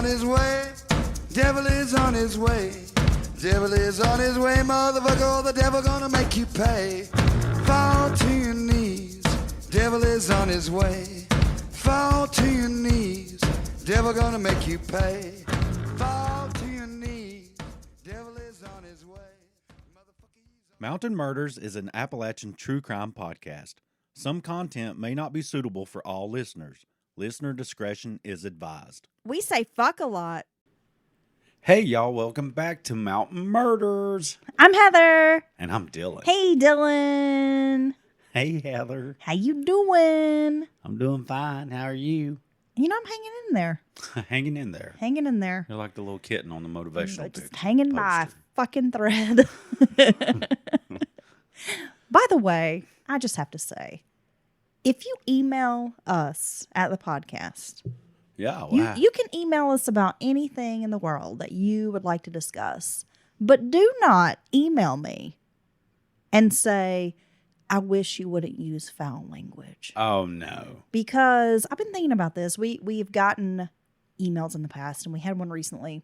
on his way. Devil is on his way. Devil is on his way, motherfucker. The devil gonna make you pay. Fall to your knees. Devil is on his way. Fall to your knees. Devil gonna make you pay. Fall to your knees. Devil is on his way. Mountain Murders is an Appalachian true crime podcast. Some content may not be suitable for all listeners. Listener discretion is advised. We say fuck a lot. Hey, y'all. Welcome back to Mountain Murders. I'm Heather. And I'm Dylan. Hey, Dylan. Hey, Heather. How you doing? I'm doing fine. How are you? You know, I'm hanging in there. Hanging in there. Hanging in there. You're like the little kitten on the motivational Just hanging by a poster. fucking thread. By the way, I just have to say, if you email us at the podcast, Yeah, wow. you can email us about anything in the world that you would like to discuss. But do not email me and say, I wish you wouldn't use foul language. Oh, no. Because I've been thinking about this. We've gotten emails in the past, and we had one recently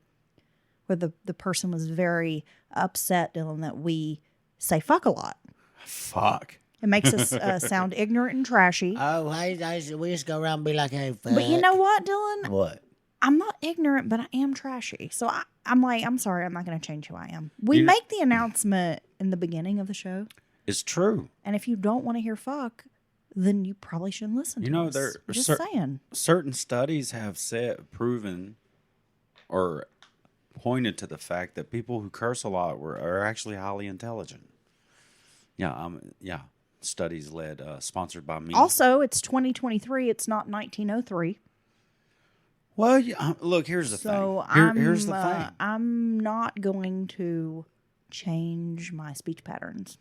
where the person was very upset, Dylan, that we say fuck a lot. Fuck. It makes us sound ignorant and trashy. Oh, we just go around and be like, hey, fuck. But you know what, Dylan? What? I'm not ignorant, but I am trashy. So I'm like, I'm sorry, I'm not going to change who I am. We You know- make the announcement in the beginning of the show. It's true. And if you don't want to hear fuck, then you probably shouldn't listen to You know, us. there Just cer- saying. certain studies have proven or pointed to the fact that people who curse a lot are actually highly intelligent. Yeah. Studies sponsored by me. Also, it's 2023. It's not 1903. Well, look, here's the So thing. Here's the thing. I'm not going to change my speech patterns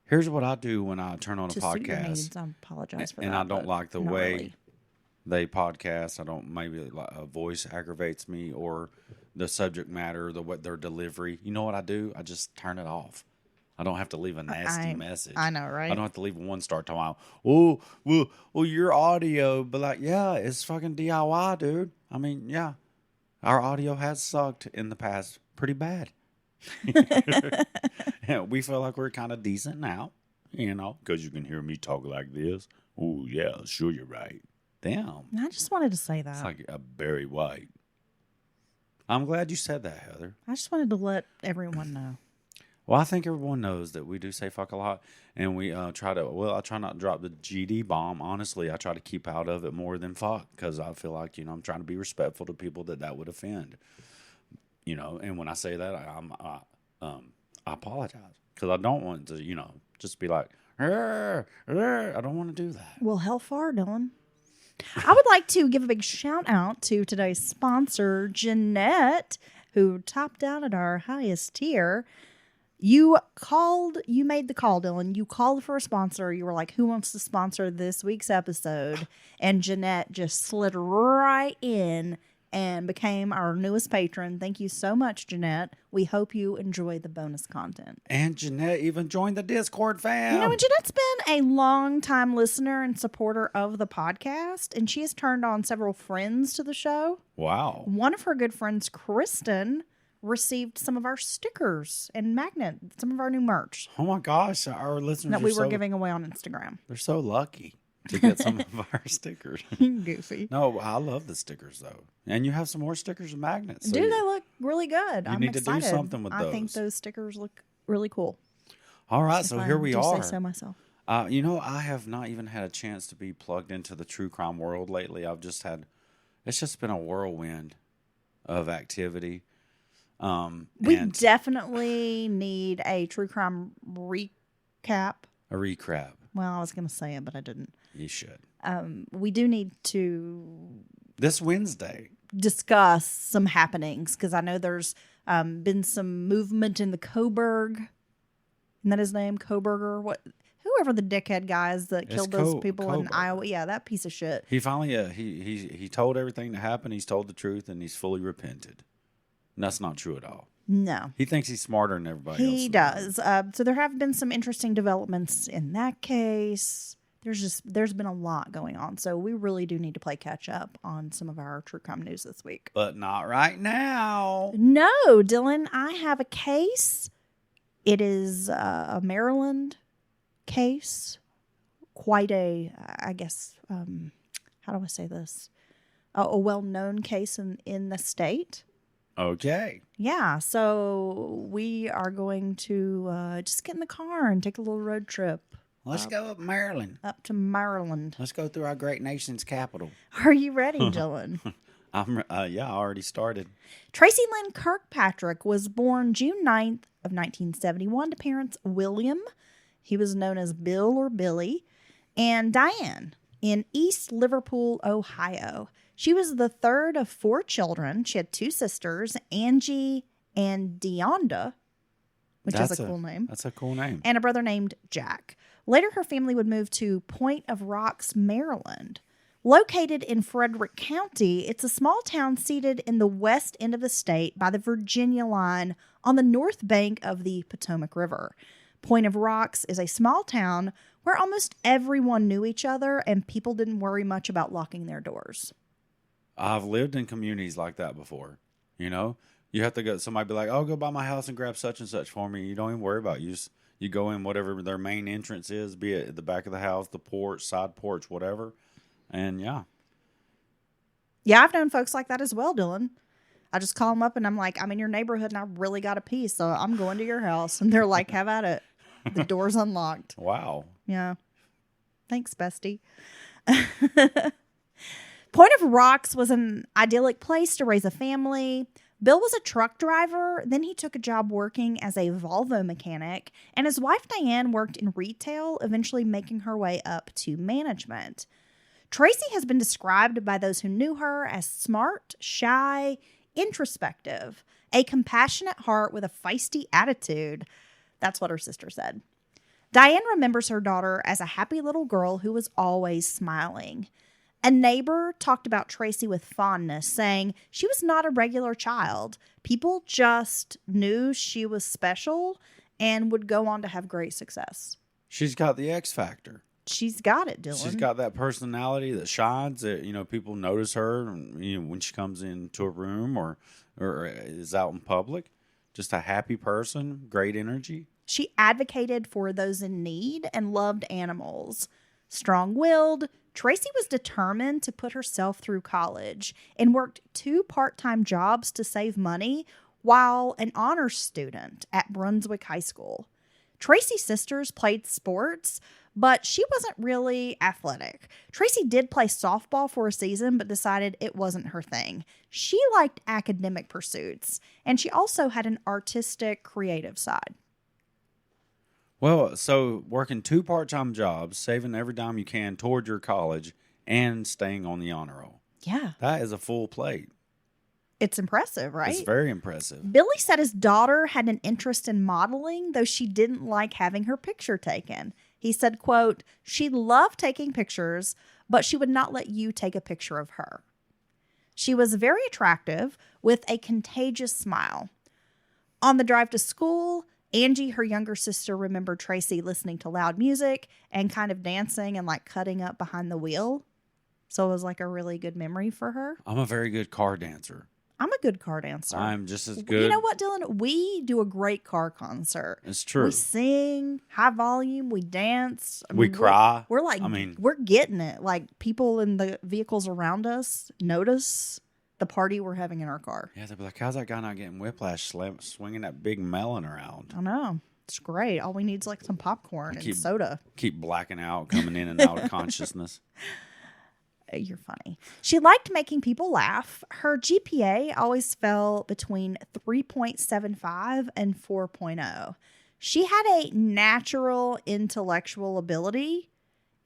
Here's what I do when I turn on a to suit your podcast. needs. I apologize for that. And I don't but like the not way really. they podcast. I don't, maybe a voice aggravates me or the subject matter, what their delivery. You know what I do? I just turn it off. I don't have to leave a nasty message. I know, right? I don't have to leave a 1-star talking about, oh, well, your audio. But like, yeah, it's fucking DIY, dude. I mean, yeah, our audio has sucked in the past pretty bad. Yeah, we feel like we're kind of decent now, because you can hear me talk like this. Oh, yeah, sure, you're right. Damn. I just wanted to say that. It's like a Barry White. I'm glad you said that, Heather. I just wanted to let everyone know. Well, I think everyone knows that we do say fuck a lot, and we I try not to drop the GD bomb. Honestly, I try to keep out of it more than fuck, because I feel like, I'm trying to be respectful to people that would offend. And when I say that, I apologize, because I don't want to, just be like, I don't want to do that. Well, hell far, Dylan. I would like to give a big shout out to today's sponsor, Jeanette, who topped out at our highest tier. You made the call, Dylan. You called for a sponsor. You were like, who wants to sponsor this week's episode? And Jeanette just slid right in and became our newest patron. Thank you so much, Jeanette. We hope you enjoy the bonus content. And Jeanette even joined the Discord fam. Jeanette's been a long-time listener and supporter of the podcast, and she has turned on several friends to the show. Wow. One of her good friends, Kristen, received some of our stickers and magnets, some of our new merch Oh my gosh, our listeners that we were so, giving away on Instagram. They're so lucky to get some of our stickers. Goofy. No, I love the stickers though, and you have some more stickers and magnets. So Dude, they look really good. I'm need to do excited. something with I think those. those stickers look really cool. all right, if so I here we do are. Say so myself. I have not even had a chance to be plugged into the true crime world lately. It's just been a whirlwind of activity. We and definitely need a true crime recap. a recap. Well, I was going to say it, but I didn't. You should. We do need to This Wednesday. discuss some happenings, because I know there's been some movement in the Coburg. Isn't that his name? Coburger? Whoever the dickhead guy is that killed those people in Coburger. Iowa. Yeah, that piece of shit. He finally he told everything that happened. He's told the truth, and he's fully repented. And that's not true at all. No. He thinks he's smarter than everybody else. He does. So there have been some interesting developments in that case. there's been a lot going on. So we really do need to play catch up on some of our true crime news this week. But not right now. No, Dylan, I have a case. It is a Maryland case. Quite a, I guess, how do I say this? A well-known case in the state. Okay. Yeah, so we are going to just get in the car and take a little road trip Let's go up Maryland. up to Maryland. Let's go through our great nation's capital. Are you ready, Dylan? Yeah, I already started. Tracy Lynn Kirkpatrick was born June 9th of 1971 to parents William, he was known as Bill or Billy, and Diane in East Liverpool, Ohio. She was the third of 4 children. She had 2 sisters, Angie and Deonda, which is a cool name. That's a cool name. And a brother named Jack. Later, her family would move to Point of Rocks, Maryland. Located in Frederick County, it's a small town seated in the west end of the state by the Virginia line on the north bank of the Potomac River. Point of Rocks is a small town where almost everyone knew each other and people didn't worry much about locking their doors. I've lived in communities like that before. You know, you have to go, somebody be like, oh, go by my house and grab such and such for me. You don't even worry about it. You go in whatever their main entrance is, be it at the back of the house, the porch, side porch, whatever. And yeah. Yeah, I've known folks like that as well, Dylan. I just call them up and I'm like, I'm in your neighborhood and I really got a piece, so I'm going to your house. And they're like, have at it. The door's unlocked. Wow. Yeah. Thanks, bestie. Point of Rocks was an idyllic place to raise a family. Bill was a truck driver. Then he took a job working as a Volvo mechanic. And his wife, Diane, worked in retail, eventually making her way up to management. Tracy has been described by those who knew her as smart, shy, introspective, a compassionate heart with a feisty attitude. That's what her sister said. Diane remembers her daughter as a happy little girl who was always smiling. A neighbor talked about Tracy with fondness, saying she was not a regular child. People just knew she was special and would go on to have great success. She's got the X factor. She's got it, Dylan. She's got that personality that shines. That, you know, people notice her. You know, when she comes into a room or is out in public. Just a happy person, great energy. She advocated for those in need and loved animals. Strong-willed, Tracy was determined to put herself through college and worked 2 part-time jobs to save money while an honors student at Brunswick High School. Tracy's sisters played sports, but she wasn't really athletic. Tracy did play softball for a season, but decided it wasn't her thing. She liked academic pursuits, and she also had an artistic, creative side. Well, so working 2 part-time jobs, saving every dime you can toward your college, and staying on the honor roll. Yeah. That is a full plate. It's impressive, right? It's very impressive. Billy said his daughter had an interest in modeling, though she didn't like having her picture taken. He said, quote, she loved taking pictures, but she would not let you take a picture of her. She was very attractive with a contagious smile. On the drive to school, Angie, her younger sister, remembered Tracy listening to loud music and kind of dancing and like cutting up behind the wheel. So it was like a really good memory for her. I'm a very good car dancer. I'm a good car dancer. I'm just as good. You know what, Dylan? We do a great car concert. It's true. We sing, high volume, we dance. We cry. We're like, we're getting it. Like people in the vehicles around us notice the party we're having in our car. Yeah, they'll be like, how's that guy not getting whiplash swinging that big melon around? I know. It's great. All we need is like some popcorn and soda. Keep blacking out, coming in and out of consciousness. You're funny. She liked making people laugh. Her GPA always fell between 3.75 and 4.0. She had a natural intellectual ability.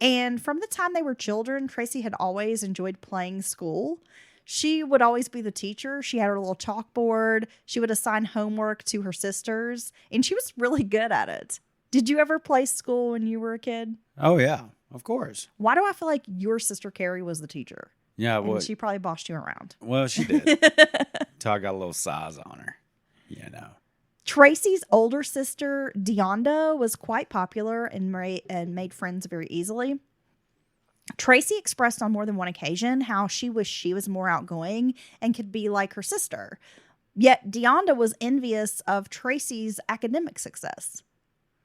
And from the time they were children, Tracy had always enjoyed playing school. She would always be the teacher. She had her little chalkboard. She would assign homework to her sisters. And she was really good at it. Did you ever play school when you were a kid? Oh, yeah. Of course. Why do I feel like your sister Carrie was the teacher? Yeah, well, and she probably bossed you around. Well, she did. Till I got a little size on her, you know. Tracy's older sister Deonda was quite popular and made friends very easily. Tracy expressed on more than one occasion how she wished she was more outgoing and could be like her sister. Yet Deonda was envious of Tracy's academic success.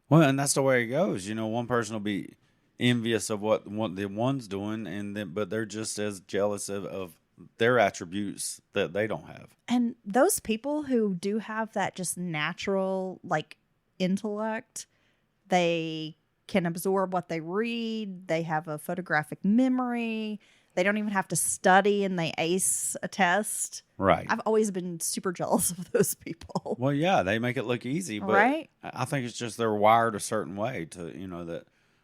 Well, and that's the way it goes. One person will be envious of what the one's doing, but they're just as jealous of their attributes that they don't have. And those people who do have that just natural, like, intellect, they can absorb what they read. They have a photographic memory. They don't even have to study and they ace a test. Right. I've always been super jealous of those people. Well, yeah, they make it look easy, but Right? I think it's just they're wired a certain way to, that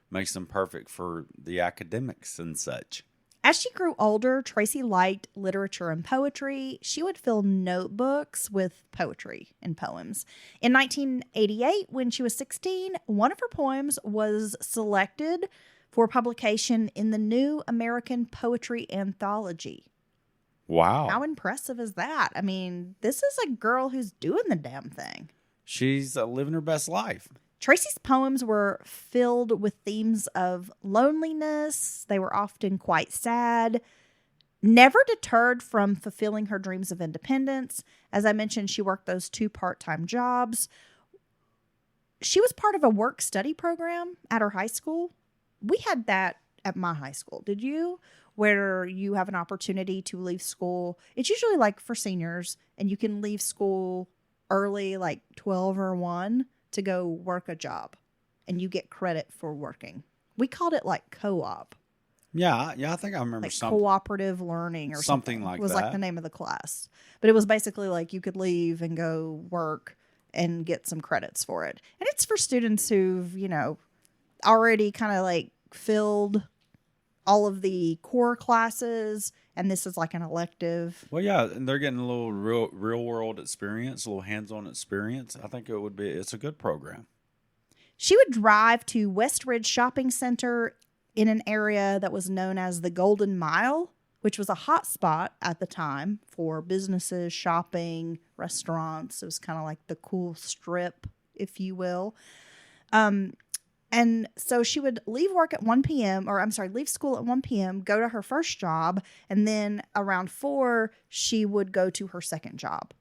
makes them perfect for the academics and such. As she grew older, Tracy liked literature and poetry. She would fill notebooks with poetry and poems. In 1988, when she was 16, one of her poems was selected for publication in the New American Poetry Anthology. Wow. How impressive is that? I mean, this is a girl who's doing the damn thing. She's living her best life. Tracy's poems were filled with themes of loneliness. They were often quite sad. Never deterred from fulfilling her dreams of independence. As I mentioned, she worked those 2 part-time jobs. She was part of a work-study program at her high school. We had that at my high school. Did you? Where you have an opportunity to leave school. It's usually like for seniors, and you can leave school early, like 12 or 1, to go work a job, and you get credit for working. We called it like co-op. Yeah, I think I remember Like something. cooperative learning or something like was that. like the name of the class. But it was basically like you could leave and go work and get some credits for it. And it's for students who've, already kind of like filled all of the core classes, and this is like an elective. Well, yeah, and they're getting a little real world experience, a little hands-on experience. I think it's a good program. She would drive to West Ridge Shopping Center in an area that was known as the Golden Mile, which was a hot spot at the time for businesses, shopping, restaurants. It was kind of like the cool strip, if you will. And so she would leave school at 1 p.m., go to her first job, and then around 4, she would go to her second job.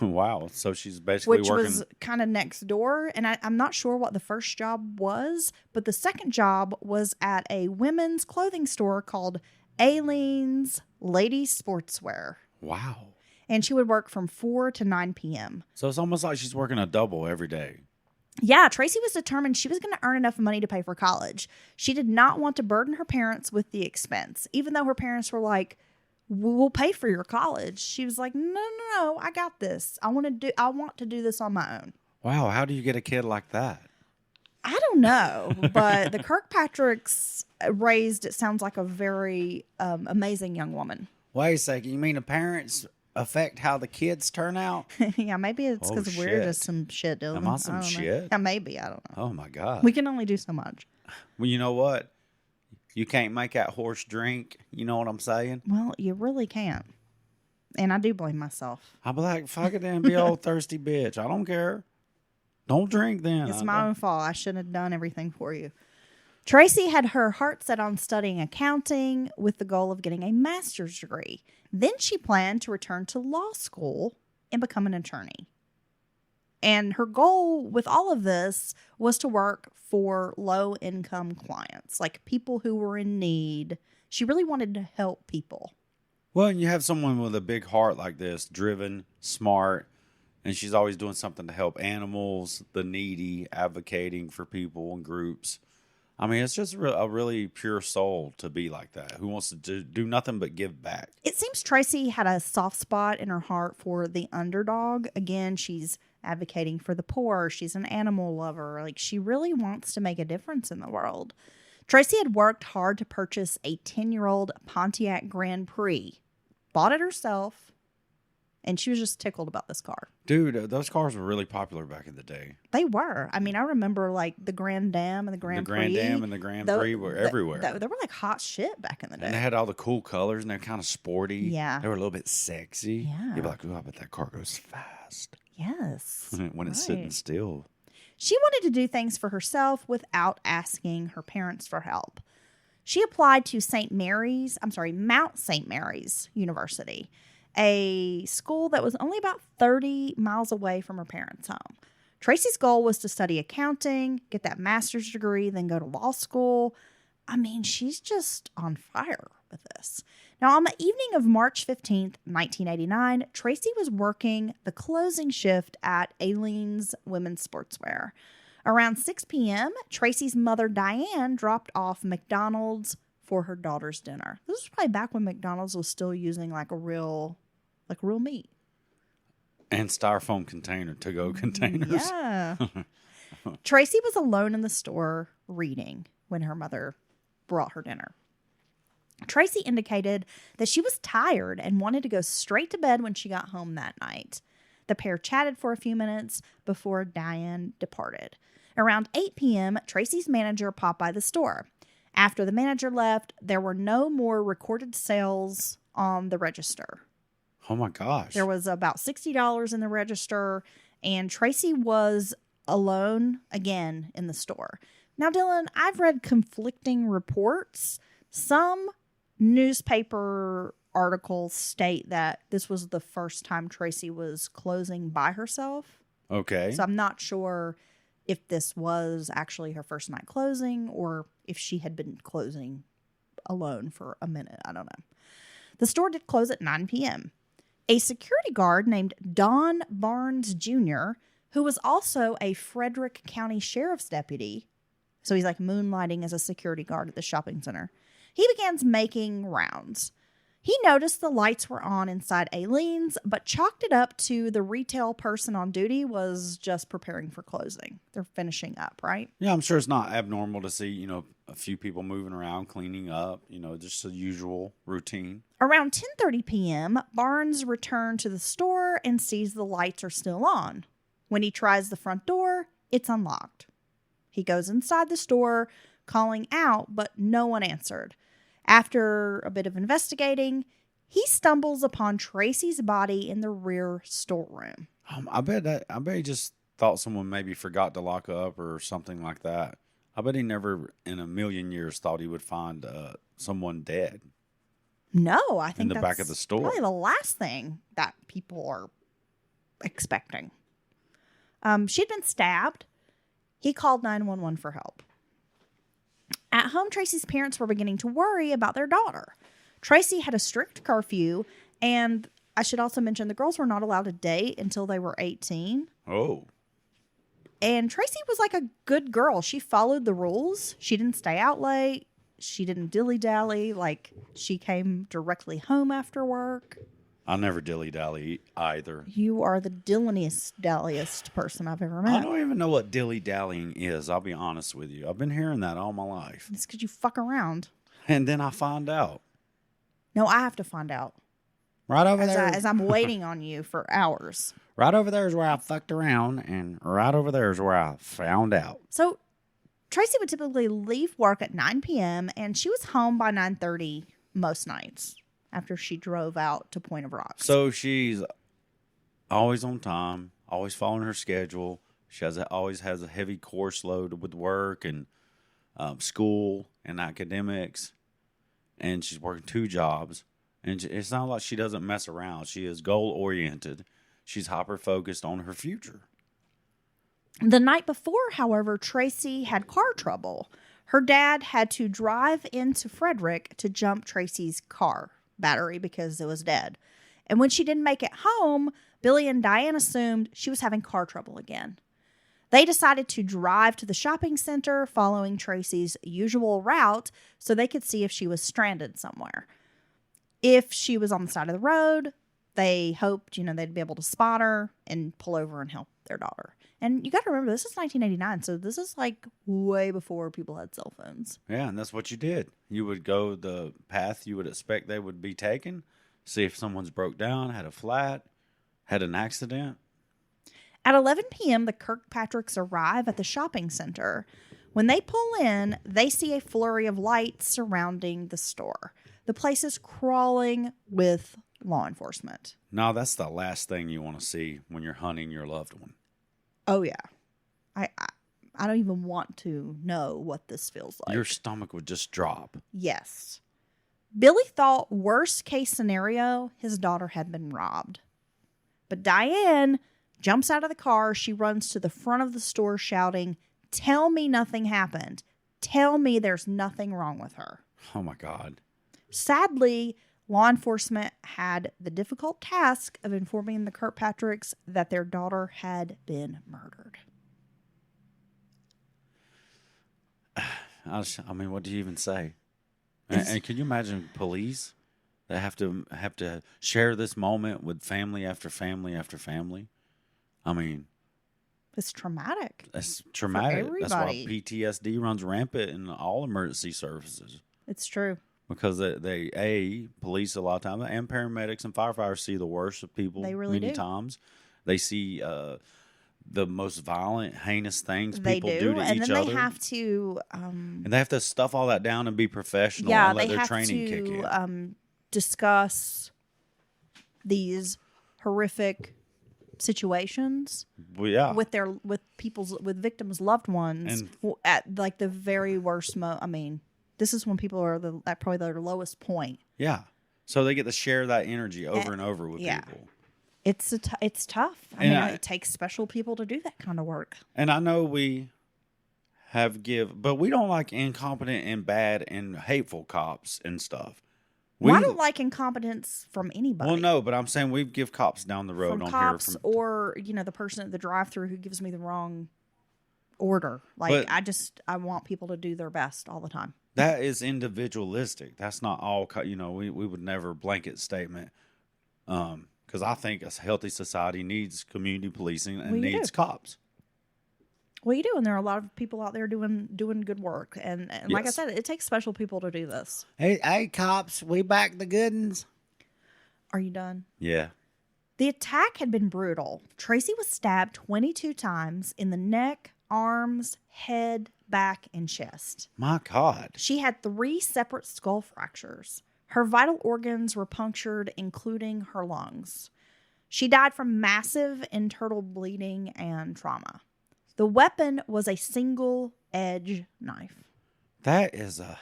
Wow. So she's basically Which working. was kind of next door. And I'm not sure what the first job was, but the second job was at a women's clothing store called Aileen's Ladies Sportswear. Wow. And she would work from 4 to 9 p.m. So it's almost like she's working a double every day. Yeah, Tracy was determined she was going to earn enough money to pay for college. She did not want to burden her parents with the expense, even though her parents were like, "We'll pay for your college." She was like, "No, I got this. I want to do this on my own." Wow, how do you get a kid like that? I don't know, but the Kirkpatricks raised, it sounds like, a very amazing young woman. Wait a second, you mean the parents affect how the kids turn out? Yeah, maybe it's Oh, because we're shit. just some shit, Dylan. Am I some don't know. shit? Yeah, maybe. I don't know. Oh my God. We can only do so much. Well, you know what? You can't make that horse drink. You know what I'm saying? Well, you really can't. And I do blame myself. I'll be like, fuck it then, be old thirsty bitch. I don't care. Don't drink then. It's my own fault. I shouldn't have done everything for you. Tracy had her heart set on studying accounting with the goal of getting a master's degree. Then she planned to return to law school and become an attorney. And her goal with all of this was to work for low-income clients, like people who were in need. She really wanted to help people. Well, and you have someone with a big heart like this, driven, smart, and she's always doing something to help animals, the needy, advocating for people and groups. I mean, it's just a really pure soul to be like that, who wants to do nothing but give back. It seems Tracy had a soft spot in her heart for the underdog. Again, she's advocating for the poor. She's an animal lover. Like, she really wants to make a difference in the world. Tracy had worked hard to purchase a 10-year-old Pontiac Grand Prix, bought it herself, and she was just tickled about this car. Dude, those cars were really popular back in the day. They were. I mean, I remember like the Grand Dam and the Grand Prix. The Grand Dam and the Grand Prix were everywhere. They were like hot shit back in the day. And they had all the cool colors, and they're kind of sporty. Yeah. They were a little bit sexy. Yeah. You'd be like, ooh, I bet that car goes fast. Yes. When it's sitting Right. still. She wanted to do things for herself without asking her parents for help. She applied to Mount St. Mary's University, a school that was only about 30 miles away from her parents' home. Tracy's goal was to study accounting, get that master's degree, then go to law school. I mean, she's just on fire with this. Now, on the evening of March 15th, 1989, Tracy was working the closing shift at Aileen's Women's Sportswear. Around 6 p.m., Tracy's mother, Diane, dropped off McDonald's for her daughter's dinner. This was probably back when McDonald's was still using real meat. And styrofoam to-go containers. Yeah. Tracy was alone in the store reading when her mother brought her dinner. Tracy indicated that she was tired and wanted to go straight to bed when she got home that night. The pair chatted for a few minutes before Diane departed. Around 8 p.m., Tracy's manager popped by the store. After the manager left, there were no more recorded sales on the register. Oh my gosh. There was about $60 in the register, and Tracy was alone again in the store. Now, Dylan, I've read conflicting reports. Some newspaper articles state that this was the first time Tracy was closing by herself. Okay. So I'm not sure if this was actually her first night closing or if she had been closing alone for a minute. I don't know. The store did close at 9 p.m. A security guard named Don Barnes Jr., who was also a Frederick County Sheriff's deputy, so he's moonlighting as a security guard at the shopping center, he begins making rounds. He noticed the lights were on inside Aileen's, but chalked it up to the retail person on duty was just preparing for closing. They're finishing up, right? Yeah, I'm sure it's not abnormal to see, a few people moving around, cleaning up, just the usual routine. Around 10:30 p.m., Barnes returned to the store and sees the lights are still on. When he tries the front door, it's unlocked. He goes inside the store, calling out, but no one answered. After a bit of investigating, he stumbles upon Tracy's body in the rear storeroom. I bet he just thought someone maybe forgot to lock up or something like that. I bet he never in a million years thought he would find someone dead. No, I think in the that's back of the store. Probably the last thing that people are expecting. She'd been stabbed. He called 911 for help. At home, Tracy's parents were beginning to worry about their daughter. Tracy had a strict curfew, and I should also mention the girls were not allowed to date until they were 18. Oh. And Tracy was like a good girl. She followed the rules. She didn't stay out late. She didn't dilly-dally. She came directly home after work. I never dilly-dally either. You are the dilliest person I've ever met. I don't even know what dilly-dallying is, I'll be honest with you. I've been hearing that all my life. It's because you fuck around. And then I find out. No, I have to find out. Right over there. As I'm waiting on you for hours. Right over there is where I fucked around, and right over there is where I found out. So, Tracy would typically leave work at 9 p.m., and she was home by 9:30 most nights after she drove out to Point of Rocks. So she's always on time, always following her schedule. She always has a heavy course load with work and school and academics. And she's working 2 jobs. And it's not like she doesn't mess around. She is goal-oriented. She's hyper-focused on her future. The night before, however, Tracy had car trouble. Her dad had to drive into Frederick to jump Tracy's car battery because it was dead. And when she didn't make it home, Billy and Diane assumed she was having car trouble again. They decided to drive to the shopping center following Tracy's usual route so they could see if she was stranded somewhere. If she was on the side of the road, they hoped, they'd be able to spot her and pull over and help their daughter. And you got to remember, this is 1989, so this is way before people had cell phones. Yeah, and that's what you did. You would go the path you would expect they would be taking, see if someone's broke down, had a flat, had an accident. At 11 p.m., the Kirkpatricks arrive at the shopping center. When they pull in, they see a flurry of lights surrounding the store. The place is crawling with law enforcement. No, that's the last thing you want to see when you're hunting your loved one. Oh, yeah. I don't even want to know what this feels like. Your stomach would just drop. Yes. Billy thought worst case scenario, his daughter had been robbed. But Diane jumps out of the car. She runs to the front of the store shouting, "Tell me nothing happened. Tell me there's nothing wrong with her." Oh, my God. Sadly, law enforcement had the difficult task of informing the Kirkpatricks that their daughter had been murdered. I mean, what do you even say? And can you imagine police that have to share this moment with family after family after family? I mean, It's traumatic. it's traumatic. That's why everybody. PTSD runs rampant in all emergency services. It's true. Because police a lot of times, and paramedics and firefighters see the worst of people They really many do. times. They see the most violent, heinous things They people do. to And each then other. they have to, and they have to stuff all that down and be professional yeah, and let they their have training kick in. to discuss these horrific situations Well, yeah. with victims' loved ones And- at like the very worst I mean, this is when people are at probably their lowest point. Yeah. So they get to share that energy over and over with yeah. people. It's tough. I And mean, I- it takes special people to do that kind of work. And I know we but we don't like incompetent and bad and hateful cops and stuff. Well, I don't like incompetence from anybody. Well, no, but I'm saying we give cops down the road from on cops here. or the person at the drive-through who gives me the wrong order. Like But- I want people to do their best all the time. That is individualistic. That's not all. We would never blanket statement. Because I think a healthy society needs community policing and Well, you needs do. cops. Well, you do, and there are a lot of people out there doing good work. And like I Yes. said, it takes special people to do this. Hey, cops, we back the good uns. Are you done? Yeah. The attack had been brutal. Tracy was stabbed 22 times in the neck, arms, head, back, and chest. My God. She had 3 separate skull fractures. Her vital organs were punctured, including her lungs. She died from massive internal bleeding and trauma. The weapon was a single-edge knife. That is a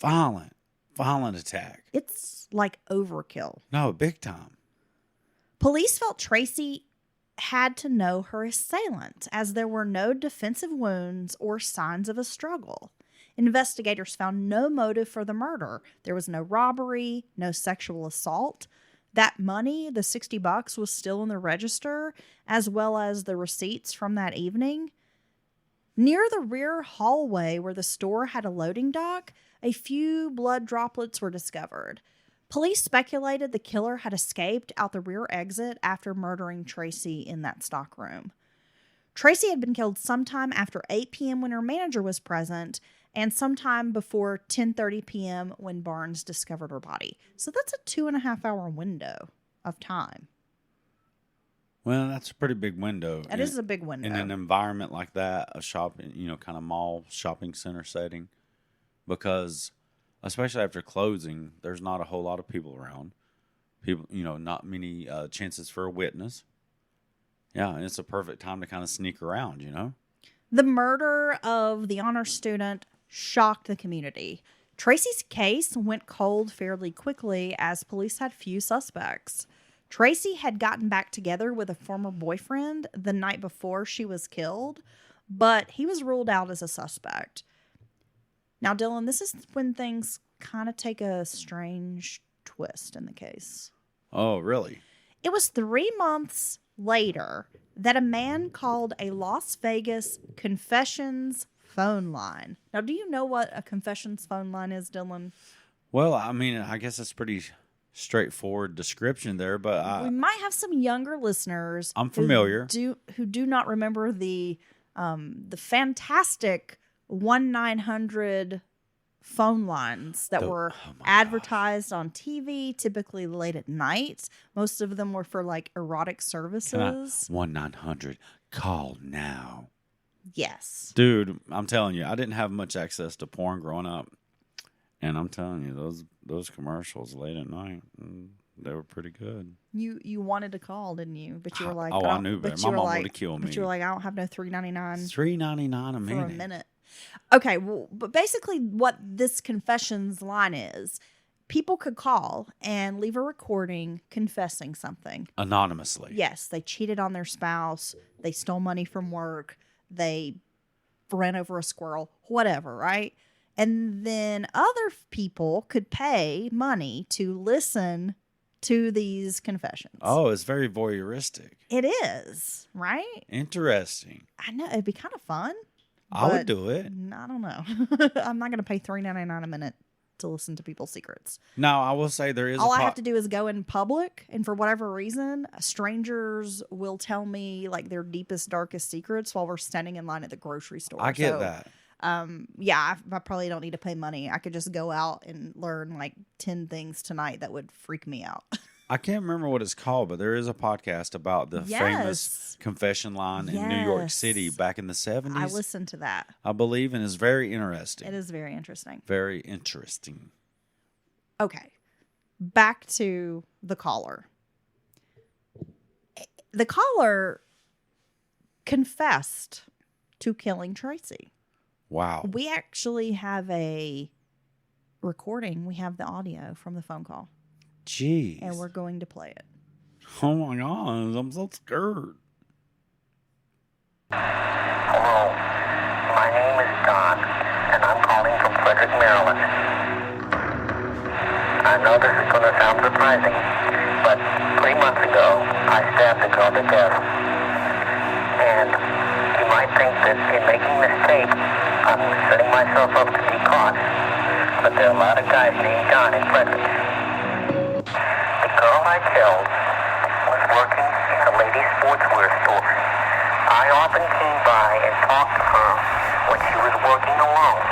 violent attack. It's like overkill. No, big time. Police felt Tracy had to know her assailant, as there were no defensive wounds or signs of a struggle. Investigators found no motive for the murder. There was no robbery, no sexual assault. That money, the $60, was still in the register, as well as the receipts from that evening. Near the rear hallway where the store had a loading dock, a few blood droplets were discovered. Police speculated the killer had escaped out the rear exit after murdering Tracy in that stockroom. Tracy had been killed sometime after 8 p.m. when her manager was present, and sometime before 10:30 p.m. when Barnes discovered her body. So that's a 2.5-hour window of time. Well, that's a pretty big window. That is a big window. In an environment like that, a shopping, kind of mall shopping center setting, because especially after closing, there's not a whole lot of people around. People, not many chances for a witness. Yeah, and it's a perfect time to kind of sneak around, The murder of the honor student shocked the community. Tracy's case went cold fairly quickly as police had few suspects. Tracy had gotten back together with a former boyfriend the night before she was killed, but he was ruled out as a suspect. Now, Dylan, this is when things kind of take a strange twist in the case. Oh, really? It was 3 months later that a man called a Las Vegas confessions phone line. Now, do you know what a confessions phone line is, Dylan? Well, I mean, I guess it's pretty straightforward description there, but We might have some younger listeners. I'm familiar. Who do not remember the fantastic 1-900 phone lines that were advertised on TV, typically late at night. Most of them were for like erotic services. 1-900 call now. Yes. Dude, I'm telling you, I didn't have much access to porn growing up. And I'm telling you, those commercials late at night, They were pretty good. You wanted to call, didn't you? But you were like, I knew better. but My you were mom like, wanted to kill me. But you were like, I don't have no $3.99 $3.99 a for minute. a minute. Okay, well, but basically, what this confessions line is, people could call and leave a recording confessing something Anonymously. Yes, they cheated on their spouse. They stole money from work. They ran over a squirrel, whatever, right? And then other people could pay money to listen to these confessions. Oh, it's very voyeuristic. It is, right? Interesting. I know. It'd be kind of fun. I would but do it. I don't know. I'm not going to pay $3.99 a minute to listen to people's secrets. No, I will say there is All I have to do is go in public, and for whatever reason, strangers will tell me like their deepest, darkest secrets while we're standing in line at the grocery store. I get that. Yeah, I probably don't need to pay money. I could just go out and learn like 10 things tonight that would freak me out. I can't remember what it's called, but there is a podcast about the famous confession line in New York City back in the 70s. I listened to that. I believe, and it's very interesting. It is very interesting. Very interesting. Okay. Back to the caller. The caller confessed to killing Tracy. Wow. We actually have a recording. We have the audio from the phone call. Jeez. And we're going to play it. Oh my God. I'm so scared. Hello, my name is Don, and I'm calling from Frederick, Maryland. I know this is going to sound surprising, but 3 months ago, I stabbed a girl to death. And you might think that in making this tape, I'm setting myself up to be caught, but there are a lot of guys named Don in Frederick. The girl I killed was working in a ladies' sportswear store. I often came by and talked to her when she was working alone.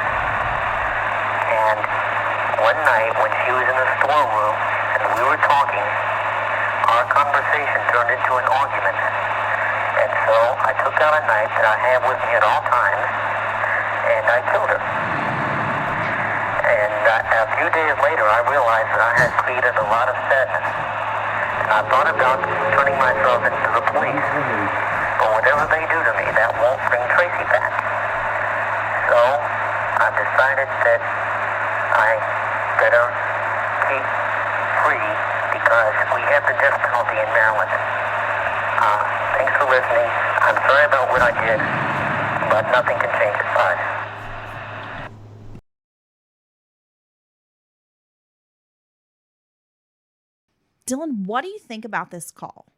And one night when she was in the storeroom and we were talking, our conversation turned into an argument. And so I took out a knife that I have with me at all times and I killed her. And a few days later I realized that I had created a lot of sadness. And I thought about turning myself into the police. But whatever they do to me, that won't bring Tracy back. So I've decided that I better keep free because we have the death penalty in Maryland. Thanks for listening. I'm sorry about what I did, but nothing can change it. Bye. Dylan, what do you think about this call?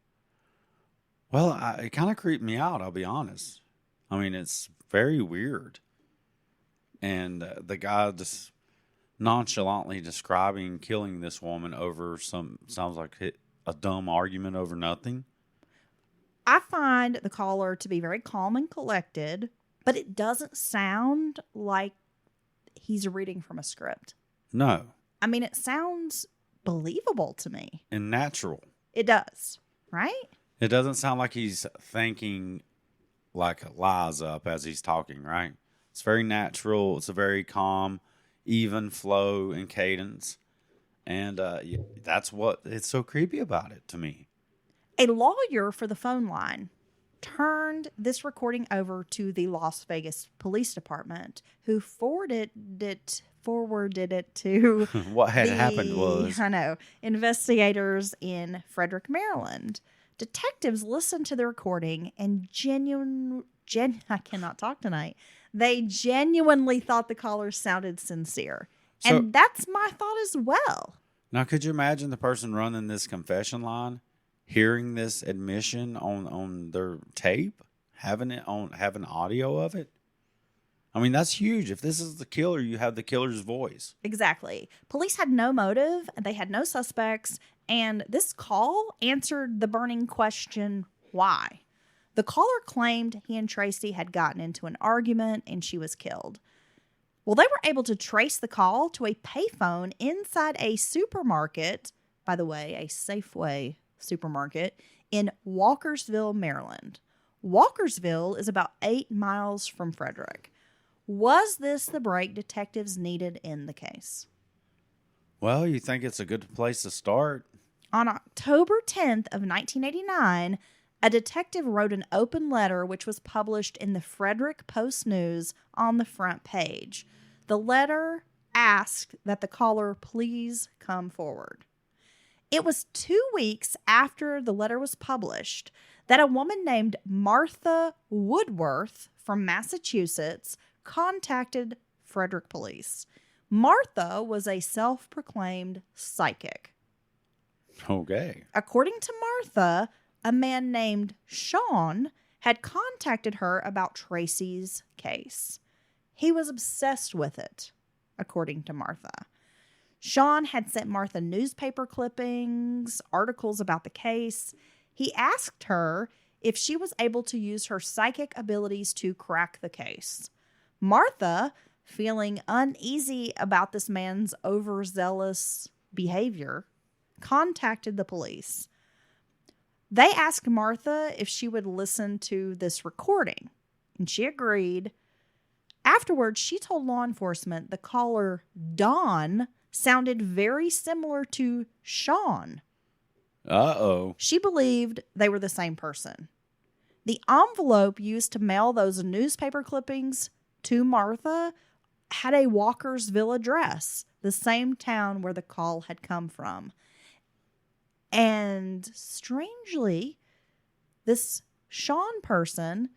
Well, it kind of creeped me out, I'll be honest. I mean, it's very weird. And the guy just nonchalantly describing killing this woman over sounds like a dumb argument over nothing. I find the caller to be very calm and collected, but it doesn't sound like he's reading from a script. No. I mean, it sounds believable to me. And natural. It does, right? It doesn't sound like he's thinking like lies up as he's talking, right? It's very natural. It's a very calm, even flow and cadence. And that's what it's so creepy about it to me. A lawyer for the phone line turned this recording over to the Las Vegas Police Department, who forwarded it to What had happened was... investigators in Frederick, Maryland. Detectives listened to the recording and I cannot talk tonight. They genuinely thought the caller sounded sincere. And that's my thought as well. Now, could you imagine the person running this confession line hearing this admission on their tape, having audio of it? I mean, that's huge. If this is the killer, you have the killer's voice. Exactly. Police had no motive, and they had no suspects, and this call answered the burning question, why? The caller claimed he and Tracy had gotten into an argument and she was killed. Well, they were able to trace the call to a payphone inside a supermarket, by the way, a Safeway supermarket, in Walkersville, Maryland. Walkersville is about 8 miles from Frederick. Was this the break detectives needed in the case? Well, you think it's a good place to start? On October 10th of 1989, a detective wrote an open letter which was published in the Frederick Post-News on the front page. The letter asked that the caller please come forward. It was 2 weeks after the letter was published that a woman named Martha Woodworth from Massachusetts contacted Frederick police. Martha was a self-proclaimed psychic. Okay. According to Martha, a man named Sean had contacted her about Tracy's case. He was obsessed with it, according to Martha. Sean had sent Martha newspaper clippings, articles about the case. He asked her if she was able to use her psychic abilities to crack the case. Martha, feeling uneasy about this man's overzealous behavior, contacted the police. They asked Martha if she would listen to this recording, and she agreed. Afterwards, she told law enforcement the caller, Dawn, sounded very similar to Sean. Uh-oh. She believed they were the same person. The envelope used to mail those newspaper clippings to Martha had a Walkersville address, the same town where the call had come from. And strangely, this Sean person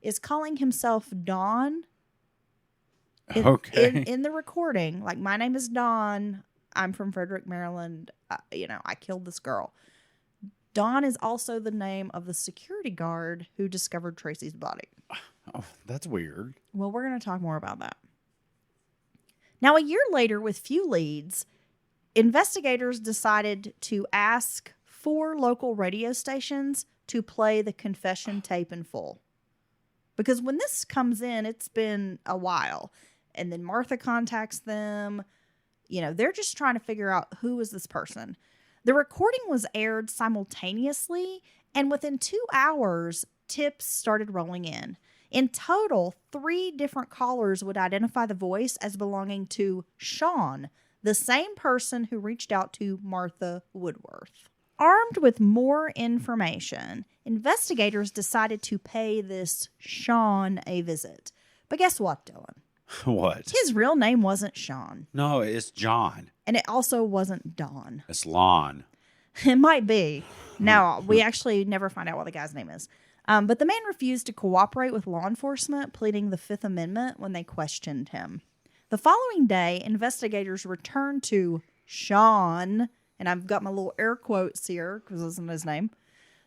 is calling himself Dawn in the recording. Like, my name is Dawn. I'm from Frederick, Maryland. I killed this girl. Dawn is also the name of the security guard who discovered Tracy's body. Oh, that's weird. Well, we're going to talk more about that. Now, a year later, with few leads, investigators decided to ask 4 local radio stations to play the confession tape in full. Because when this comes in, it's been a while. And then Martha contacts them. They're just trying to figure out who is this person. The recording was aired simultaneously, and within 2 hours, tips started rolling in. In total, 3 different callers would identify the voice as belonging to Sean, the same person who reached out to Martha Woodworth. Armed with more information, investigators decided to pay this Sean a visit. But guess what, Dylan? What? His real name wasn't Sean. No, it's John. And it also wasn't Dawn. It's Lon. It might be. Now, we actually never find out what the guy's name is. But the man refused to cooperate with law enforcement, pleading the Fifth Amendment when they questioned him. The following day, investigators returned to Sean, and I've got my little air quotes here because this isn't his name.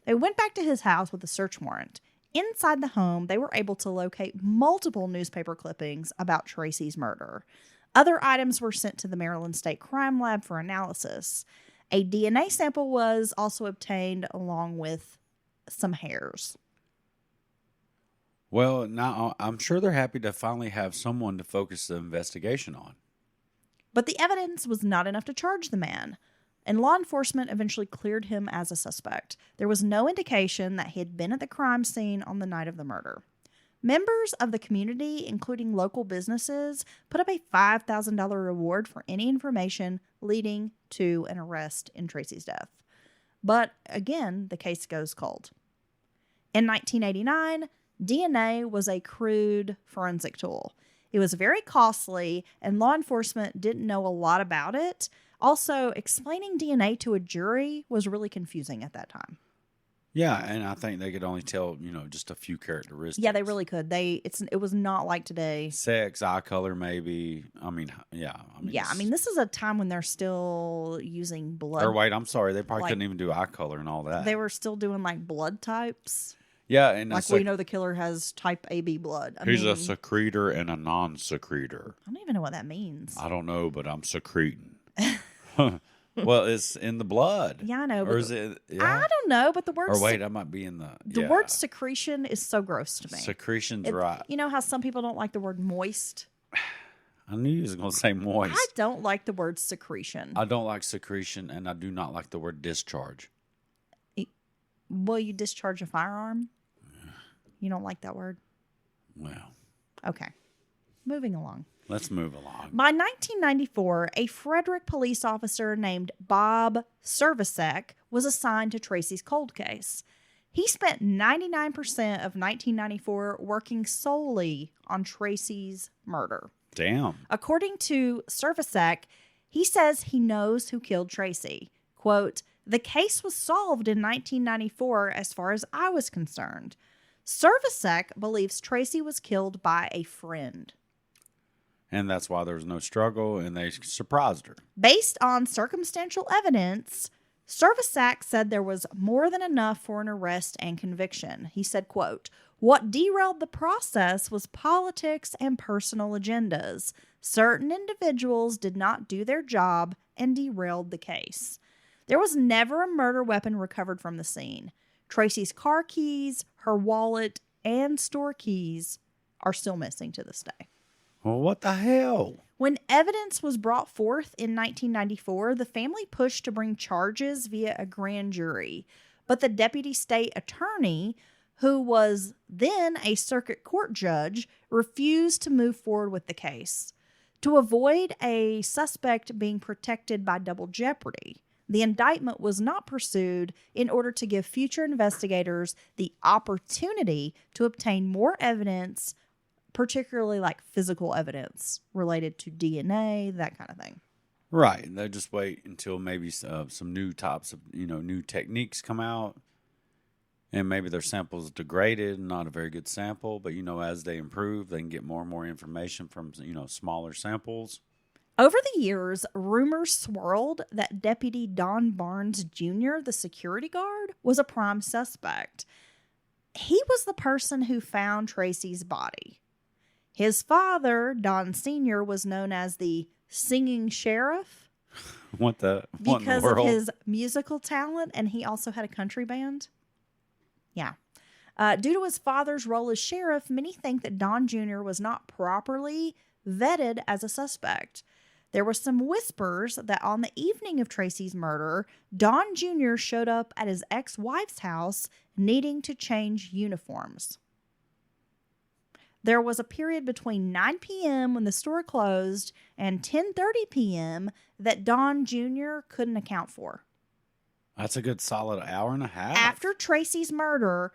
They went back to his house with a search warrant. Inside the home, they were able to locate multiple newspaper clippings about Tracy's murder. Other items were sent to the Maryland State Crime Lab for analysis. A DNA sample was also obtained along with some hairs. Well, now I'm sure they're happy to finally have someone to focus the investigation on. But the evidence was not enough to charge the man, and law enforcement eventually cleared him as a suspect. There was no indication that he had been at the crime scene on the night of the murder. Members of the community, including local businesses, put up a $5,000 reward for any information leading to an arrest in Tracy's death. But again, the case goes cold. In 1989, DNA was a crude forensic tool. It was very costly, and law enforcement didn't know a lot about it. Also, explaining DNA to a jury was really confusing at that time. Yeah, and I think they could only tell, just a few characteristics. Yeah, they really could. It was not like today. Sex, eye color, maybe. This is a time when they're still using blood. Or wait, I'm sorry. They probably couldn't even do eye color and all that. They were still doing like blood types. Yeah, and we know the killer has type AB blood. He's a secretor and a non-secretor. I don't even know what that means. I don't know, but I'm secreting. Well, it's in the blood. Yeah, I know. Or is it? Yeah. I don't know, but the word. Or wait, I might be in the word secretion is so gross to me. Secretion's right. You know how some people don't like the word moist? I knew you was going to say moist. I don't like the word secretion. I don't like secretion, and I do not like the word discharge. Will you discharge a firearm? You don't like that word? Well. Okay. moving along. Let's move along. By 1994, a Frederick police officer named Bob Servicek was assigned to Tracy's cold case. He spent 99% of 1994 working solely on Tracy's murder. Damn. According to Servicek, he says he knows who killed Tracy. Quote, "The case was solved in 1994 as far as I was concerned." Servicek believes Tracy was killed by a friend. And that's why there was no struggle, and they surprised her. Based on circumstantial evidence, Servicek said there was more than enough for an arrest and conviction. He said, quote, "What derailed the process was politics and personal agendas. Certain individuals did not do their job and derailed the case. There was never a murder weapon recovered from the scene. Tracy's car keys, her wallet, and store keys are still missing to this day." Well, what the hell? When evidence was brought forth in 1994, the family pushed to bring charges via a grand jury. But the deputy state attorney, who was then a circuit court judge, refused to move forward with the case. To avoid a suspect being protected by double jeopardy, the indictment was not pursued in order to give future investigators the opportunity to obtain more evidence, particularly like physical evidence related to DNA, that kind of thing. Right. They just wait until maybe some new types of, new techniques come out. And maybe their sample's degraded, not a very good sample. But, as they improve, they can get more and more information from, smaller samples. Over the years, rumors swirled that Deputy Don Barnes Jr., the security guard, was a prime suspect. He was the person who found Tracy's body. His father, Don Sr., was known as the singing sheriff. What in the because world? of his musical talent, and he also had a country band. Yeah. Due to his father's role as sheriff, many think that Don Jr. was not properly vetted as a suspect. There were some whispers that on the evening of Tracy's murder, Don Jr. showed up at his ex-wife's house needing to change uniforms. There was a period between 9 p.m. when the store closed and 10:30 p.m. that Don Jr. couldn't account for. That's a good solid hour and a half. After Tracy's murder,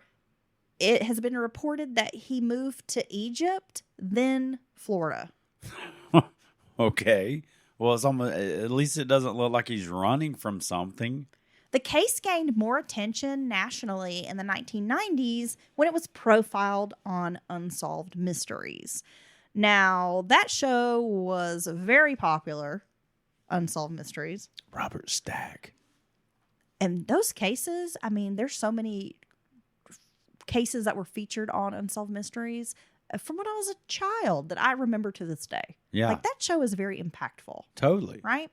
it has been reported that he moved to Egypt, then Florida. Okay. Well, it's almost, at least it doesn't look like he's running from something. The case gained more attention nationally in the 1990s when it was profiled on Unsolved Mysteries. Now, that show was very popular, Unsolved Mysteries. Robert Stack. And those cases, there's so many cases that were featured on Unsolved Mysteries from when I was a child that I remember to this day. Yeah. Like, that show is very impactful. Totally. Right?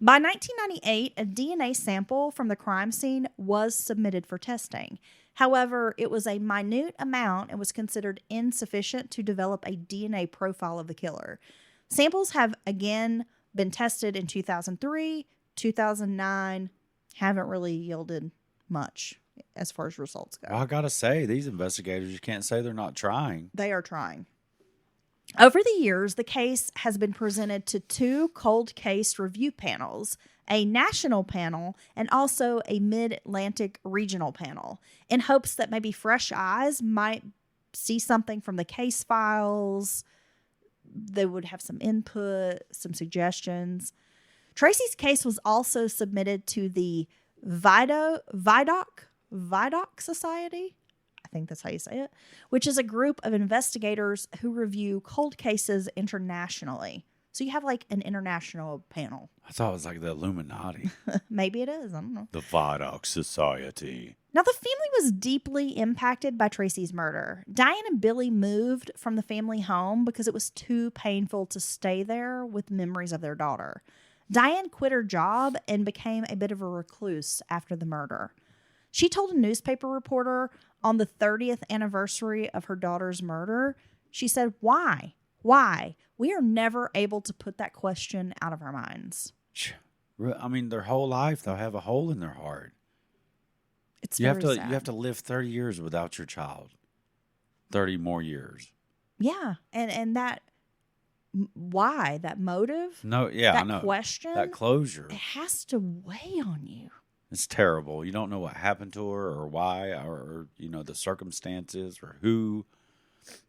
By 1998, a DNA sample from the crime scene was submitted for testing. However, it was a minute amount and was considered insufficient to develop a DNA profile of the killer. Samples have again been tested in 2003, 2009, haven't really yielded much as far as results go. Well, I gotta say, these investigators, you can't say they're not trying. They are trying. Over the years, the case has been presented to 2 cold case review panels, a national panel, and also a mid-Atlantic regional panel, in hopes that maybe fresh eyes might see something from the case files. They would have some input, some suggestions. Tracy's case was also submitted to the Vidocq Society, I think that's how you say it, which is a group of investigators who review cold cases internationally. So you have like an international panel. I thought it was like the Illuminati. Maybe it is. I don't know. The Vidocq Society. Now, the family was deeply impacted by Tracy's murder. Diane and Billy moved from the family home because it was too painful to stay there with memories of their daughter. Diane quit her job and became a bit of a recluse after the murder. She told a newspaper reporter on the 30th anniversary of her daughter's murder, she said, "Why? Why? We are never able to put that question out of our minds." Their whole life they'll have a hole in their heart. It's You very sad. have to live 30 years without your child. 30 more years. Yeah, and that why, that motive, No, yeah, I that know. question, That closure. it has to weigh on you. It's terrible. You don't know what happened to her or why or the circumstances or who.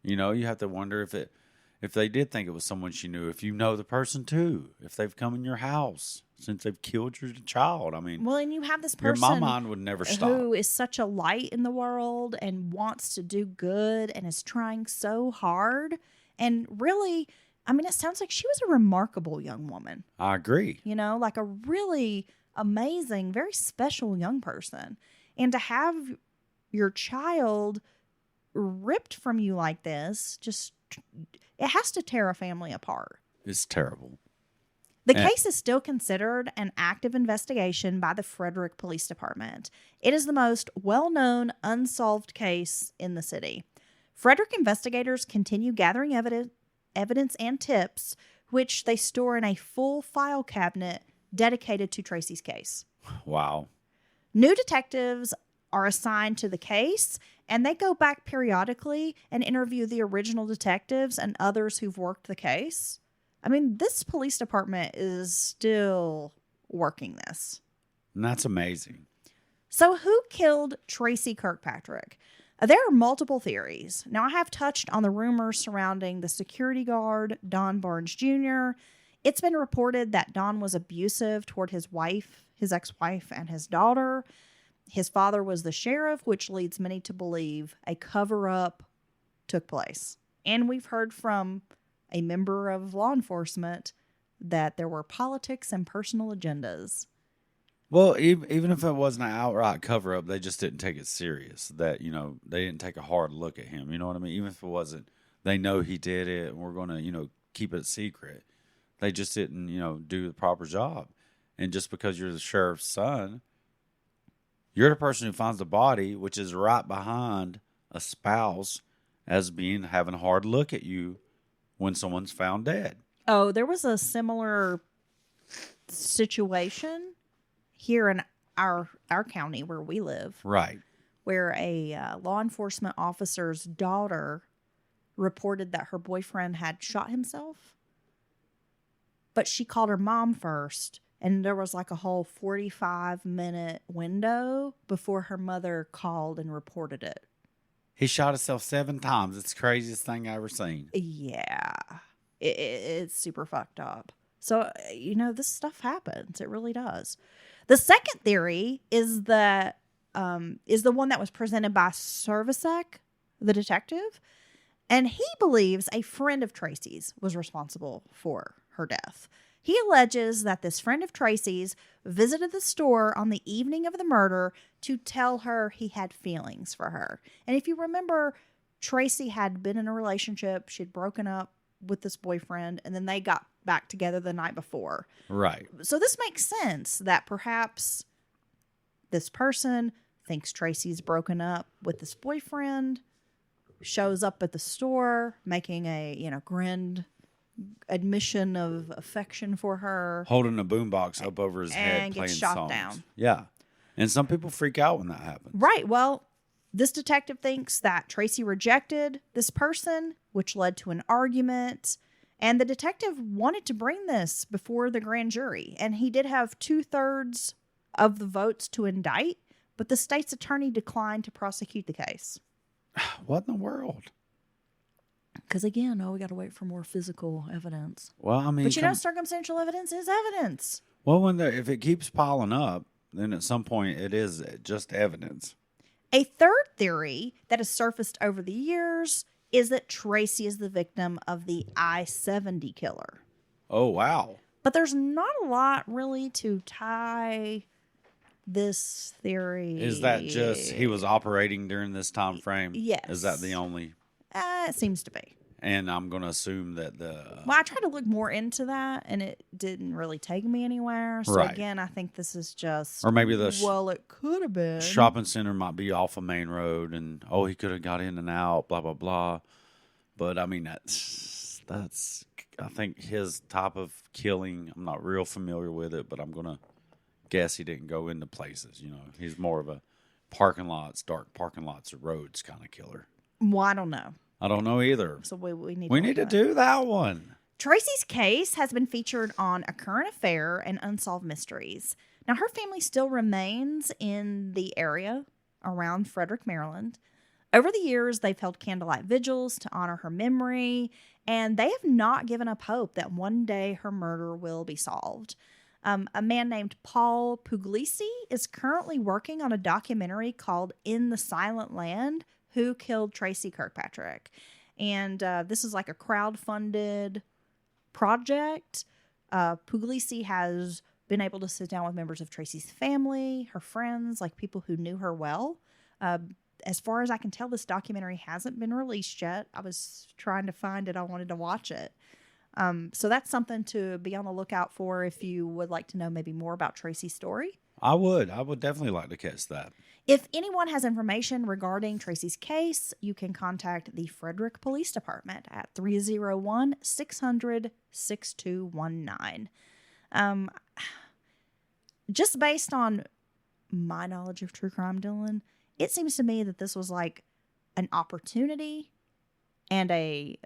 You have to wonder if they did think it was someone she knew, if you know the person too, if they've come in your house since they've killed your child. I mean, Well, and you have this my person mind would never stop. who is such a light in the world and wants to do good and is trying so hard. And really, I mean, it sounds like she was a remarkable young woman, I agree. like a really amazing, very special young person. And to have your child ripped from you like this, it has to tear a family apart. It's terrible. The case is still considered an active investigation by the Frederick Police Department. It is the most well-known unsolved case in the city. Frederick investigators continue gathering evidence and tips, which they store in a full file cabinet dedicated to Tracy's case. Wow. New detectives are assigned to the case, and they go back periodically and interview the original detectives and others who've worked the case. I mean, this police department is still working this. And that's amazing. So who killed Tracy Kirkpatrick? There are multiple theories. Now, I have touched on the rumors surrounding the security guard, Don Barnes Jr. It's been reported that Don was abusive toward his wife, his ex-wife, and his daughter. His father was the sheriff, which leads many to believe a cover-up took place. And we've heard from a member of law enforcement that there were politics and personal agendas. Well, even if it wasn't an outright cover-up, they just didn't take it serious. That, they didn't take a hard look at him. You know what I mean? Even if it wasn't, they know he did it, and we're going to, keep it secret. They just didn't, do the proper job. And just because you're the sheriff's son, you're the person who finds the body, which is right behind a spouse, as having a hard look at you when someone's found dead. Oh, there was a similar situation here in our county where we live. Right. Where a law enforcement officer's daughter reported that her boyfriend had shot himself. But she called her mom first, and there was like a whole 45-minute window before her mother called and reported it. He shot himself 7 times. It's the craziest thing I ever seen. Yeah. It's super fucked up. So, this stuff happens. It really does. The second theory is the one that was presented by Servicek, the detective. And he believes a friend of Tracy's was responsible for her death. He alleges that this friend of Tracy's visited the store on the evening of the murder to tell her he had feelings for her. And if you remember, Tracy had been in a relationship. She'd broken up with this boyfriend, and then they got back together the night before. Right. So this makes sense that perhaps this person thinks Tracy's broken up with this boyfriend, shows up at the store making a, grand admission of affection for her, holding a boombox up over his head, and playing gets shot songs. down. Yeah. And some people freak out when that happens. Right. Well, this detective thinks that Tracy rejected this person, which led to an argument. And the detective wanted to bring this before the grand jury. And he did have 2/3 of the votes to indict, but the state's attorney declined to prosecute the case. What in the world? Because again, we got to wait for more physical evidence. Well, I mean, But circumstantial evidence is evidence. Well, if it keeps piling up, then at some point it is just evidence. A third theory that has surfaced over the years is that Tracy is the victim of the I-70 killer. Oh, wow. But there's not a lot really to tie this theory. Is that just he was operating during this time frame? Yes. Is that the only? It seems to be. And I'm going to assume that Well, I tried to look more into that, and it didn't really take me anywhere. So Right. again, I think this is just... Or maybe it could have been. shopping center might be off a main road, and he could have got in and out, blah blah blah. But I mean, that's I think his type of killing. I'm not real familiar with it, but I'm gonna guess he didn't go into places. He's more of a dark parking lots, or roads kind of killer. Well, I don't know. I don't know either. So we need We need to do that one. Tracy's case has been featured on A Current Affair and Unsolved Mysteries. Now, her family still remains in the area around Frederick, Maryland. Over the years, they've held candlelight vigils to honor her memory, and they have not given up hope that one day her murder will be solved. A man named Paul Puglisi is currently working on a documentary called In the Silent Land, Who Killed Tracy Kirkpatrick. And this is like a crowd-funded project. Puglisi has been able to sit down with members of Tracy's family, her friends, like people who knew her well. As far as I can tell, this documentary hasn't been released yet. I was trying to find it. I wanted to watch it. So that's something to be on the lookout for if you would like to know maybe more about Tracy's story. I would definitely like to catch that. If anyone has information regarding Tracy's case, you can contact the Frederick Police Department at 301-600-6219. Just based on my knowledge of true crime, Dylan, it seems to me that this was like an opportunity and an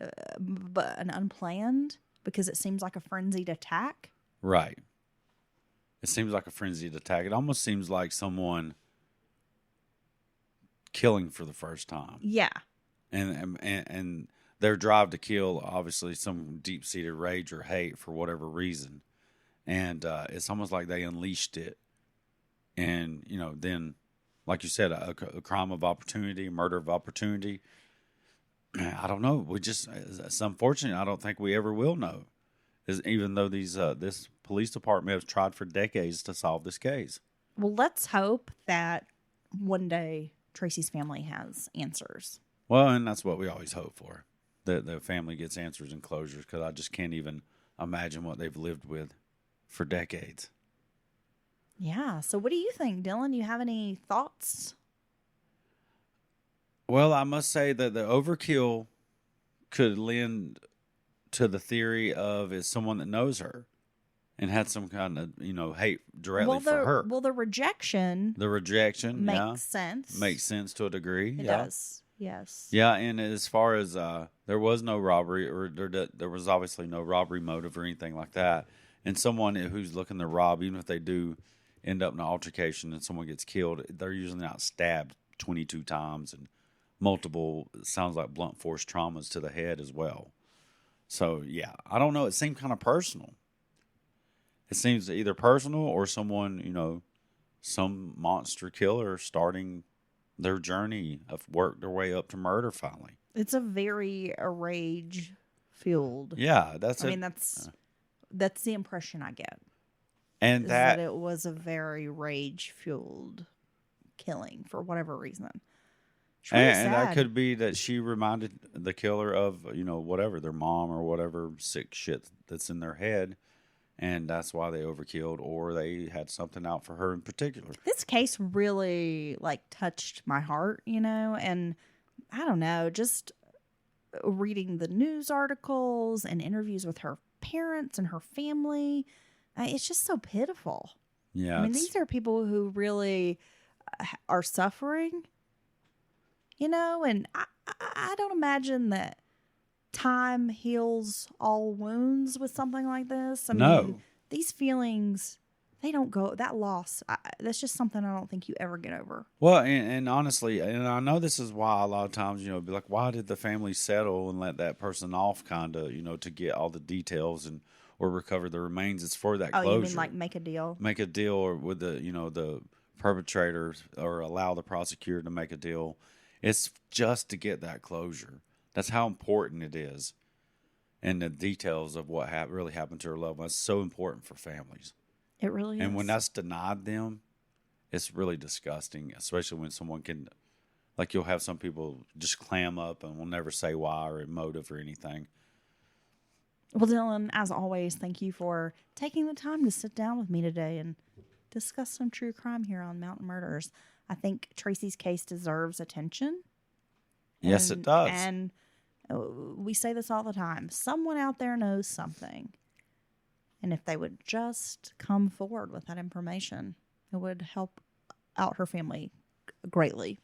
unplanned, because it seems like a frenzied attack. Right. It seems like a frenzied attack. It almost seems like someone killing for the first time. Yeah. And their drive to kill, obviously, some deep-seated rage or hate for whatever reason. And it's almost like they unleashed it. And, then, like you said, a crime of opportunity, murder of opportunity. I don't know. It's unfortunate. I don't think we ever will know. Even though this police department has tried for decades to solve this case. Well, let's hope that one day Tracy's family has answers. Well, and that's what we always hope for. That the family gets answers and closures, because I just can't even imagine what they've lived with for decades. Yeah. So what do you think, Dylan? You have any thoughts? Well, I must say that the overkill could lend to the theory of is someone that knows her and had some kind of, hate directly for her. Well, the rejection makes sense. Makes sense to a degree. It does. Yes. Yeah, and as far as there was no robbery, or there was obviously no robbery motive or anything like that. And someone who's looking to rob, even if they do end up in an altercation and someone gets killed, they're usually not stabbed 22 times and multiple, sounds like blunt force traumas to the head as well. So, yeah, I don't know. It seemed kind of personal. It seems either personal or someone, some monster killer starting their journey of work their way up to murder finally. It's a very rage-fueled. Yeah, that's the impression I get. And that it was a very rage-fueled killing for whatever reason. And that could be that she reminded the killer of, whatever, their mom or whatever sick shit that's in their head. And that's why they overkilled, or they had something out for her in particular. This case really, touched my heart, and I don't know, just reading the news articles and interviews with her parents and her family, it's just so pitiful. Yeah. I mean, these are people who really are suffering. And I don't imagine that time heals all wounds with something like this. I mean, these feelings, they don't go, that loss, that's just something I don't think you ever get over. Well, and honestly, and I know this is why a lot of times, be like, why did the family settle and let that person off kind of, to get all the details or recover the remains? It's for that closure. Oh, you mean like make a deal? Make a deal with the, the perpetrator, or allow the prosecutor to make a deal. It's just to get that closure. That's how important it is. And the details of what really happened to her loved ones is so important for families. It really is. And when that's denied them, it's really disgusting, especially when someone can, like, you'll have some people just clam up and will never say why or motive or anything. Well, Dylan, as always, thank you for taking the time to sit down with me today and discuss some true crime here on Mountain Murders. I think Tracy's case deserves attention. Yes, it does. And we say this all the time. Someone out there knows something. And if they would just come forward with that information, it would help out her family greatly.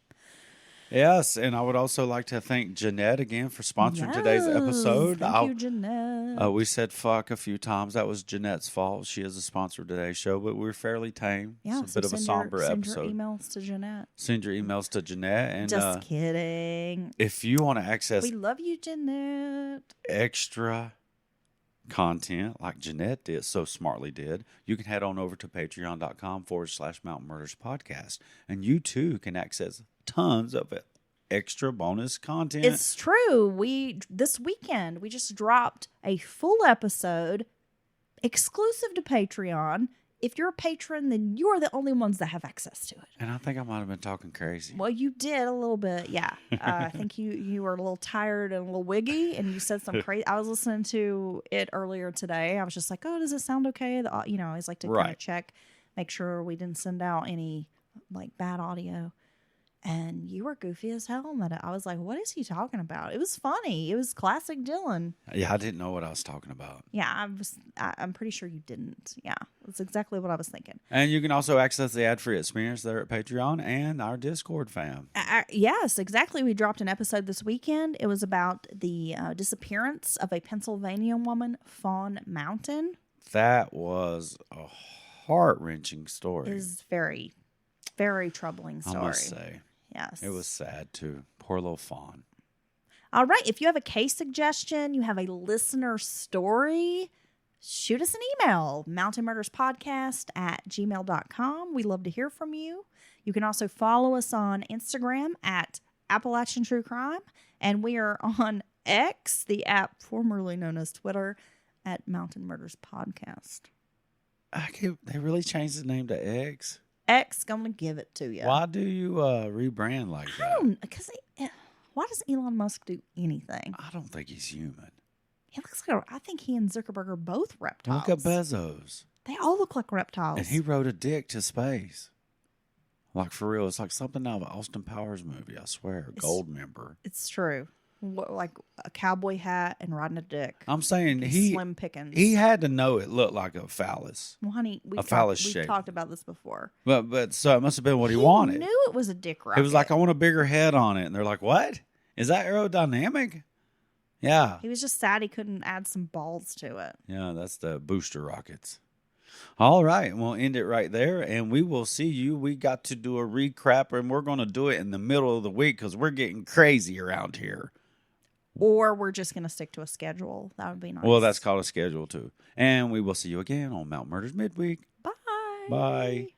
Yes, and I would also like to thank Jeanette again for sponsoring today's episode. Thank you, Jeanette. We said fuck a few times. That was Jeanette's fault. She is a sponsor of today's show, but we're fairly tame. Yeah, It's a bit of a somber episode. Send your emails to Jeanette. Send your emails to Jeanette. And Just kidding. if you want to access We love you, Jeanette. extra content like Jeanette did, so smartly did, you can head on over to patreon.com/Mountain Murders Podcast. And you too can access tons of extra bonus content. It's true. This weekend we just dropped a full episode exclusive to Patreon. If you're a patron, then you're the only ones that have access to it. And I think I might have been talking crazy. Well, you did a little bit, yeah. I think you were a little tired and a little wiggy, and you said some crazy. I was listening to it earlier today. I was just like, "Oh, does it sound okay?" I always like to kind of check, make sure we didn't send out any like bad audio. And you were goofy as hell on that. I was like, "What is he talking about?" It was funny. It was classic Dylan. Yeah, I didn't know what I was talking about. Yeah, I'm pretty sure you didn't. Yeah, that's exactly what I was thinking. And you can also access the ad-free experience there at Patreon and our Discord fam. Yes, exactly. We dropped an episode this weekend. It was about the disappearance of a Pennsylvania woman, Fawn Mountain. That was a heart-wrenching story. It is very, very troubling story. I must say. Yes. It was sad, too. Poor little Fawn. All right. If you have a case suggestion, you have a listener story, shoot us an email, mountainmurderspodcast@gmail.com. We love to hear from you. You can also follow us on Instagram at Appalachian True Crime. And we are on X, the app formerly known as Twitter, at Mountain Murders Podcast. They really changed the name to X? X gonna give it to you. Why do you rebrand like that? I don't, because why does Elon Musk do anything? I don't think he's human. He looks like I think he and Zuckerberg are both reptiles. Look at Bezos. They all look like reptiles. And he rode a dick to space. Like, for real. It's like something out of an Austin Powers movie, I swear. Gold member. It's true. Like a cowboy hat and riding a dick. I'm saying Slim pickings. he had to know it looked like a phallus. Well, honey, we've shape. talked about this before. But so it must have been what he wanted. Knew it was a dick rocket. He was like, I want a bigger head on it. And they're like, what? Is that aerodynamic? Yeah. He was just sad he couldn't add some balls to it. Yeah, that's the booster rockets. All right, we'll end it right there, and we will see you. We got to do a recap, and we're going to do it in the middle of the week because we're getting crazy around here. Or we're just going to stick to a schedule. That would be nice. Well, that's called a schedule, too. And we will see you again on Mount Murders Midweek. Bye. Bye.